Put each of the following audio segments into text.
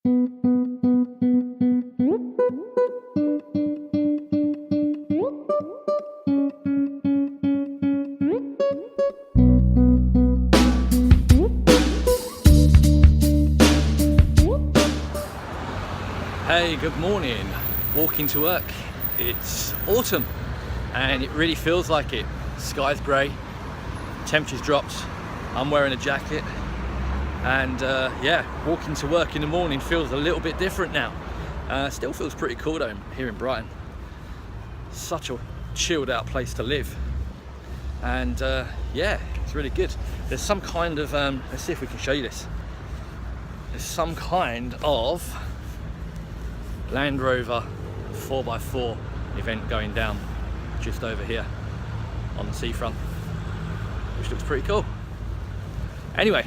Hey, good morning. Walking to work. It's autumn and it really feels like it. Sky's grey, temperature's dropped, I'm wearing a jacket, and yeah, walking to work in the morning feels a little bit different now. Still feels pretty cool though here in Brighton. Such a chilled out place to live, and yeah, it's really good. There's some kind of let's see if we can show you this. There's some kind of Land Rover 4x4 event going down just over here on the seafront, which looks pretty cool. Anyway,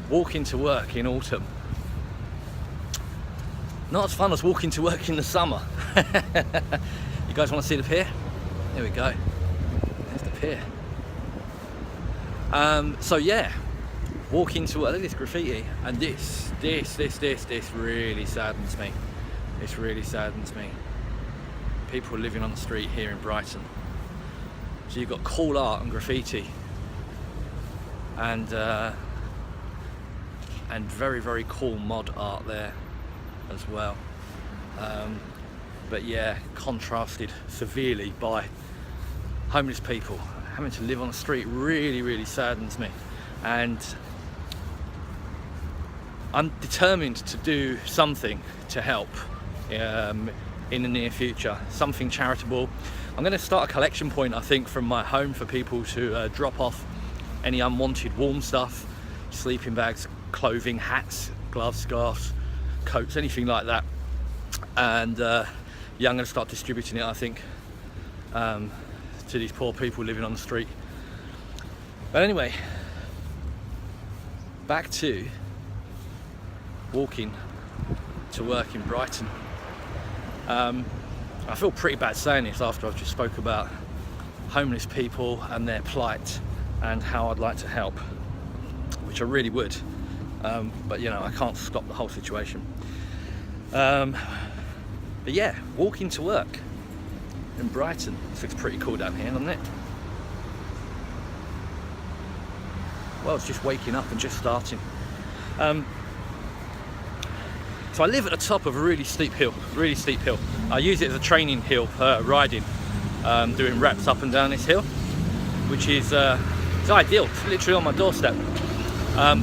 walking to work in autumn, not as fun as walking to work in the summer. You guys want to see the pier? There we go, there's the pier. So yeah, walking to work. Look at this graffiti, and this really saddens me. This really saddens me. People living on the street here in Brighton. So you've got cool art and graffiti, and very cool mod art there as well. But yeah, contrasted severely by homeless people having to live on the street. Really saddens me, and I'm determined to do something to help in the near future, something charitable. I'm going to start a collection point, I think, from my home for people to drop off any unwanted warm stuff, sleeping bags, clothing, hats, gloves, scarves, coats, anything like that. And yeah, I'm going to start distributing it, I think, to these poor people living on the street. But anyway, back to walking to work in Brighton. I feel pretty bad saying this after I've just spoke about homeless people and their plight and how I'd like to help, which I really would, but you know, I can't stop the whole situation. But yeah, walking to work in Brighton. This looks pretty cool down here, doesn't it? Well, it's just waking up and just starting. So I live at the top of a really steep hill. I use it as a training hill for riding, doing reps up and down this hill, which is it's ideal. It's literally on my doorstep.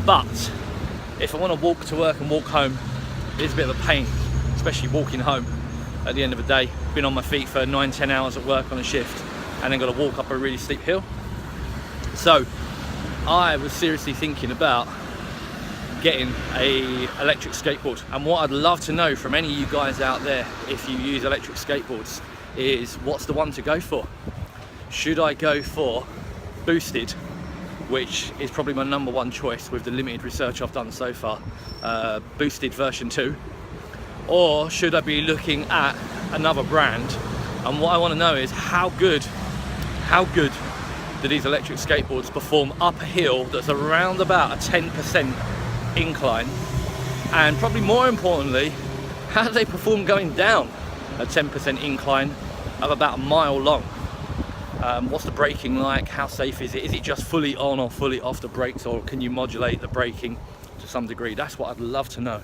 But if I want to walk to work and walk home, it's a bit of a pain, especially walking home at the end of the day. Been on my feet for 9-10 hours at work on a shift, and then got to walk up a really steep hill. So I was seriously thinking about getting a electric skateboard, and what I'd love to know from any of you guys out there, if you use electric skateboards, is what's the one to go for? Should I go for boosted, which is probably my number one choice with the limited research I've done so far, boosted version 2, or should I be looking at another brand? And what I want to know is how good do these electric skateboards perform up a hill that's around about a 10% incline, and probably more importantly, how do they perform going down a 10% incline of about a mile long? What's the braking like? How safe is it? Is it just fully on or fully off the brakes, or can you modulate the braking to some degree? That's what I'd love to know.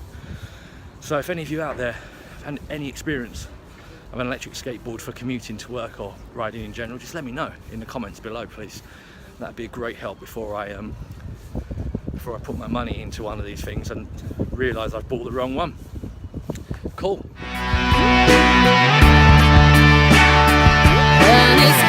So if any of you out there have any experience of an electric skateboard for commuting to work or riding in general, just let me know in the comments below, please. That'd be a great help before I put my money into one of these things and realise I've bought the wrong one. Cool. And it's